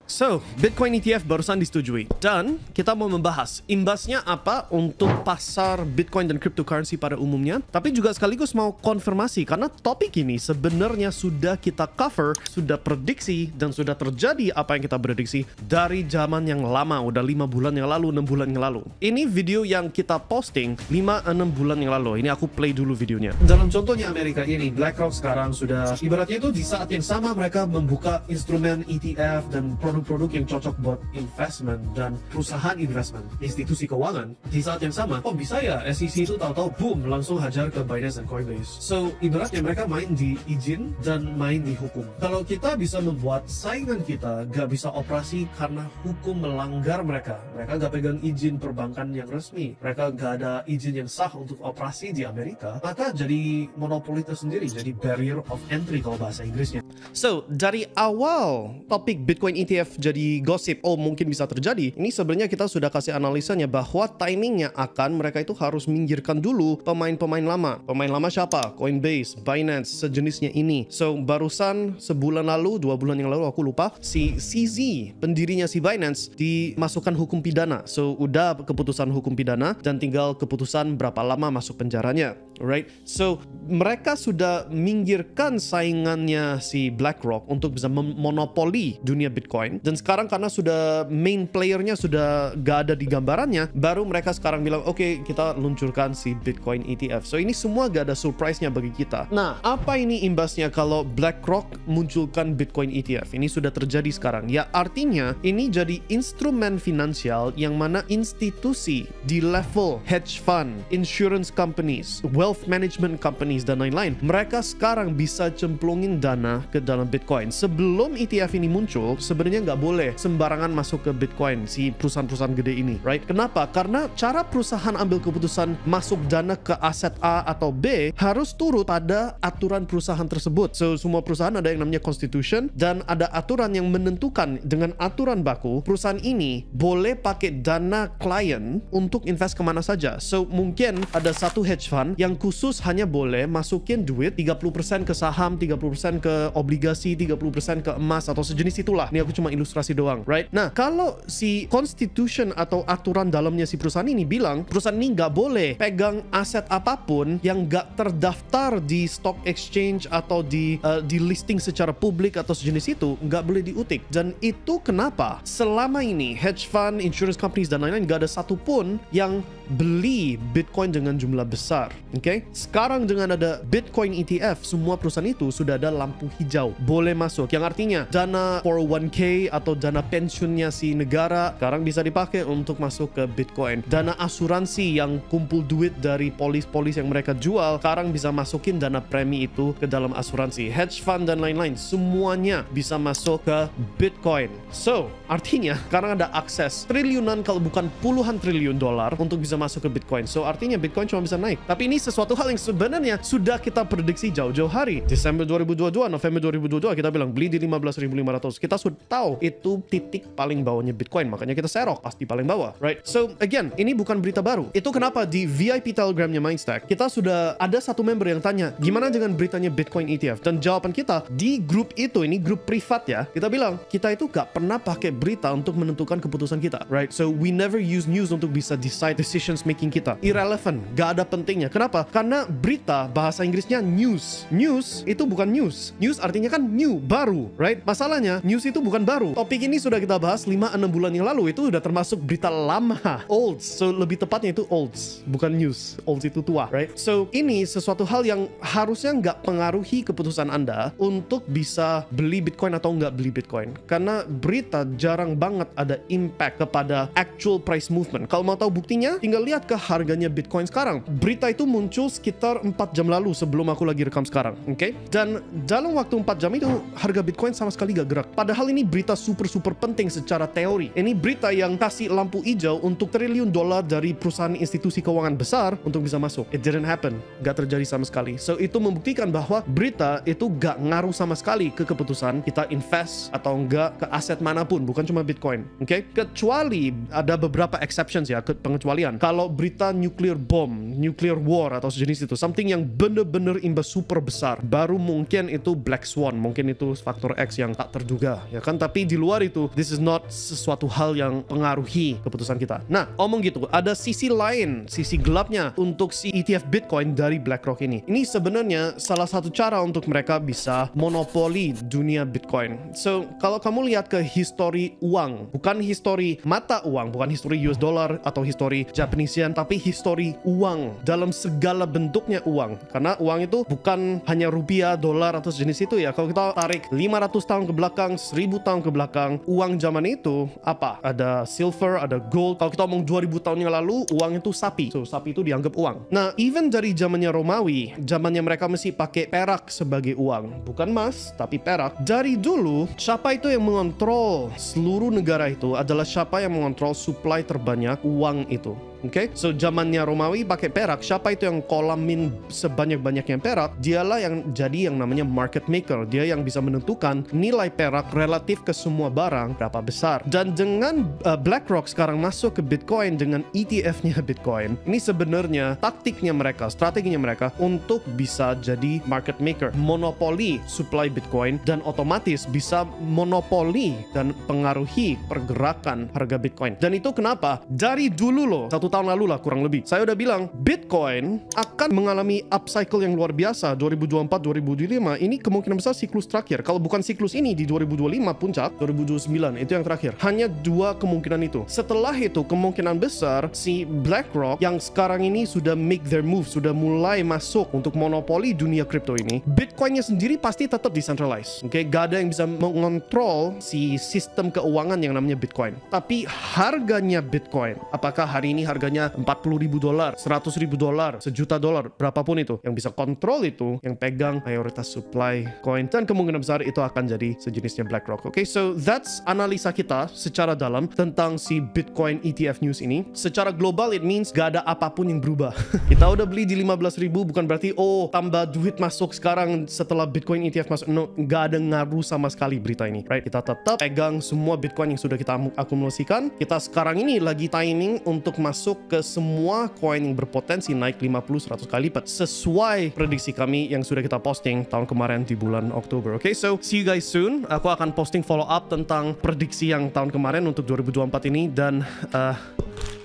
So, Bitcoin ETF barusan disetujui dan kita mau membahas imbasnya apa untuk pasar Bitcoin dan cryptocurrency pada umumnya, tapi juga sekaligus mau konfirmasi karena topik ini sebenarnya sudah kita cover, sudah prediksi dan sudah terjadi apa yang kita prediksi dari zaman yang lama, udah 5 bulan yang lalu, 6 bulan yang lalu. Ini video yang kita posting 5-6 bulan yang lalu. Ini aku play dulu videonya. Dalam contohnya Amerika ini, BlackRock sekarang sudah ibaratnya itu di saat yang sama mereka membuka instrumen ETF dan produk-produk yang cocok buat investment dan perusahaan investment, institusi keuangan. Di saat yang sama, kok bisa ya SEC itu tahu-tahu boom langsung hajar ke Binance dan Coinbase. So ibaratnya mereka main di izin dan main di hukum. Kalau kita bisa membuat saingan kita gak bisa operasi karena hukum melanggar mereka gak pegang izin perbankan yang resmi, mereka gak ada izin yang sah untuk operasi di Amerika, maka jadi monopoli tersendiri, jadi barrier of entry kalau bahasa Inggrisnya. So dari awal topik Bitcoin ETF jadi gosip, oh mungkin bisa terjadi, ini sebenarnya kita sudah kasih analisanya bahwa timingnya akan mereka itu harus minggirkan dulu pemain-pemain lama. Pemain lama siapa? Coinbase, Binance, sejenisnya ini. So barusan sebulan lalu, 2 bulan yang lalu aku lupa, si CZ, pendirinya si Binance, dimasukkan hukum pidana. So udah keputusan hukum pidana dan tinggal keputusan berapa lama masuk penjaranya. Right? So mereka sudah minggirkan saingannya si BlackRock untuk bisa memonopoli dunia Bitcoin, dan sekarang karena sudah main playernya sudah gak ada di gambarannya, baru mereka sekarang bilang oke, kita luncurkan si Bitcoin ETF. So ini semua gak ada surprise-nya bagi kita. Nah, apa ini imbasnya kalau BlackRock munculkan Bitcoin ETF? Ini sudah terjadi sekarang. Ya artinya ini jadi instrumen finansial yang mana institusi di level hedge fund, insurance companies, wealth management companies dan lain-lain, mereka sekarang bisa cemplungin dana ke dalam Bitcoin. Sebelum ETF ini muncul, sebenarnya nggak boleh sembarangan masuk ke Bitcoin, si perusahaan-perusahaan gede ini, right? Kenapa? Karena cara perusahaan ambil keputusan masuk dana ke aset A atau B harus turut pada aturan perusahaan tersebut. So, semua perusahaan ada yang namanya constitution dan ada aturan yang menentukan dengan aturan baku, perusahaan ini boleh pakai dana klien untuk invest kemana saja. So, mungkin ada satu hedge fund yang khusus hanya boleh masukin duit 30% ke saham, 30% ke obligasi, 30% ke emas atau sejenis itulah. Ini aku cuma ilustrasi doang, right? Nah, kalau si constitution atau aturan dalamnya si perusahaan ini bilang perusahaan ini nggak boleh pegang aset apapun yang nggak terdaftar di stock exchange atau di listing secara publik atau sejenis itu, nggak boleh diutik. Dan itu kenapa selama ini hedge fund, insurance companies dan lain-lain nggak ada satupun yang beli Bitcoin dengan jumlah besar. Oke? Sekarang dengan ada Bitcoin ETF, semua perusahaan itu sudah ada lampu hijau, boleh masuk. Yang artinya dana 401k atau dana pensiunnya si negara sekarang bisa dipakai untuk masuk ke Bitcoin. Dana asuransi yang kumpul duit dari polis-polis yang mereka jual sekarang bisa masukin dana premi itu ke dalam asuransi. Hedge fund dan lain-lain semuanya bisa masuk ke Bitcoin. So, artinya sekarang ada akses triliunan kalau bukan puluhan triliun dolar untuk bisa masuk ke Bitcoin. So, artinya Bitcoin cuma bisa naik. Tapi ini sesuatu hal yang sebenarnya sudah kita prediksi jauh-jauh hari. Desember 2022, November 2022 kita bilang beli di 15.500. Kita sudah tahu itu titik paling bawahnya Bitcoin, makanya kita serok pasti paling bawah, right? So again, ini bukan berita baru. Itu kenapa di VIP Telegramnya Mindstack kita sudah ada satu member yang tanya gimana dengan beritanya Bitcoin ETF, dan jawaban kita di grup itu, ini grup privat ya, kita bilang kita itu gak pernah pakai berita untuk menentukan keputusan kita, right? So we never use news untuk bisa decide decisions making kita. Irrelevant, gak ada pentingnya. Kenapa? Karena berita bahasa Inggrisnya news. News itu bukan news. News artinya kan new, baru, right? Masalahnya news itu bukan baru. Topik ini sudah kita bahas 5-6 bulan yang lalu, itu udah termasuk berita lama, olds. So lebih tepatnya itu olds, bukan news. Olds itu tua, right? So ini sesuatu hal yang harusnya nggak pengaruhi keputusan Anda untuk bisa beli Bitcoin atau nggak beli Bitcoin, karena berita jarang banget ada impact kepada actual price movement. Kalau mau tahu buktinya, tinggal lihat ke harganya Bitcoin sekarang. Berita itu muncul sekitar 4 jam lalu sebelum aku lagi rekam sekarang, oke? Dan dalam waktu 4 jam itu harga Bitcoin sama sekali gak gerak. Padahal ini berita super penting secara teori. Ini berita yang kasih lampu hijau untuk triliun dolar dari perusahaan institusi keuangan besar untuk bisa masuk. It didn't happen. Gak terjadi sama sekali. So itu membuktikan bahwa berita itu gak ngaruh sama sekali ke keputusan kita invest atau enggak ke aset manapun, bukan cuma Bitcoin. Oke? Kecuali ada beberapa exceptions ya, pengecualian. kalau berita nuclear bomb, nuclear war atau sejenis itu, something yang bener-bener imbas super besar, baru mungkin itu black swan, mungkin itu faktor X yang tak terduga, ya kan? Tapi di luar itu, this is not sesuatu hal yang pengaruhi keputusan kita. Nah, omong gitu, ada sisi lain, sisi gelapnya untuk si ETF Bitcoin dari BlackRock ini. Ini sebenarnya salah satu cara untuk mereka bisa monopoli dunia Bitcoin. So, kalau kamu lihat ke histori uang, bukan histori mata uang, bukan histori US dollar atau histori Japanese yen, tapi histori uang dalam segala bentuknya uang. Karena uang itu bukan hanya rupiah, dolar atau sejenis itu ya. Kalau kita tarik 500 tahun ke belakang, 1000 tahun ke belakang, uang zaman itu apa? Ada silver, ada gold. Kalau kita ngomong 2000 tahun yang lalu, uang itu sapi. So, sapi itu dianggap uang. Nah, even dari zamannya Romawi, zamannya mereka mesti pakai perak sebagai uang. Bukan emas, tapi perak. Dari dulu, siapa itu yang mengontrol seluruh negara itu adalah siapa yang mengontrol supply terbanyak uang itu. Oke, so zamannya Romawi pakai perak, siapa itu yang kolamin sebanyak-banyaknya perak, dialah yang jadi yang namanya market maker. Dia yang bisa menentukan nilai perak relatif ke semua barang berapa besar. Dan dengan BlackRock sekarang masuk ke Bitcoin dengan ETF-nya Bitcoin, ini sebenarnya taktiknya mereka, strateginya mereka untuk bisa jadi market maker, monopoli supply Bitcoin, dan otomatis bisa monopoli dan pengaruhi pergerakan harga Bitcoin. Dan itu kenapa? Dari dulu loh, 1 tahun lalu lah kurang lebih, saya udah bilang Bitcoin akan mengalami upcycle yang luar biasa 2024-2025. Ini kemungkinan besar siklus terakhir. Kalau bukan siklus ini di 2025 puncak, 2029 itu yang terakhir. Hanya 2 kemungkinan itu. Setelah itu kemungkinan besar si BlackRock yang sekarang ini sudah make their move, sudah mulai masuk untuk monopoli dunia kripto ini, Bitcoinnya sendiri pasti tetap decentralized. Oke, gak ada yang bisa mengontrol si sistem keuangan yang namanya Bitcoin. Tapi harganya Bitcoin, apakah hari ini harganya $40.000, $100.000, $1.000.000, berapapun itu, yang bisa kontrol itu, yang pegang mayoritas supply coin, dan kemungkinan besar itu akan jadi sejenisnya BlackRock. Oke, so that's analisa kita secara dalam tentang si Bitcoin ETF news ini. Secara global it means gak ada apapun yang berubah. Kita udah beli di 15.000 bukan berarti oh tambah duit masuk sekarang setelah Bitcoin ETF masuk. No, gak ada ngaruh sama sekali berita ini, right? Kita tetap pegang semua Bitcoin yang sudah kita akumulasikan. Kita sekarang ini lagi timing untuk masuk ke semua koin yang berpotensi naik 50-100 kali lipat sesuai prediksi kami yang sudah kita posting tahun kemarin di bulan Oktober. Oke, so see you guys soon. Aku akan posting follow up tentang prediksi yang tahun kemarin untuk 2024 ini, dan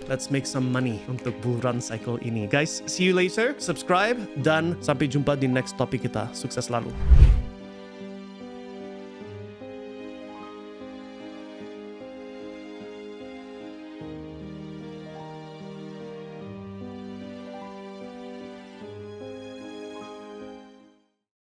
let's make some money untuk bull run cycle ini. Guys, see you later. Subscribe dan sampai jumpa di next topik kita. Sukses selalu.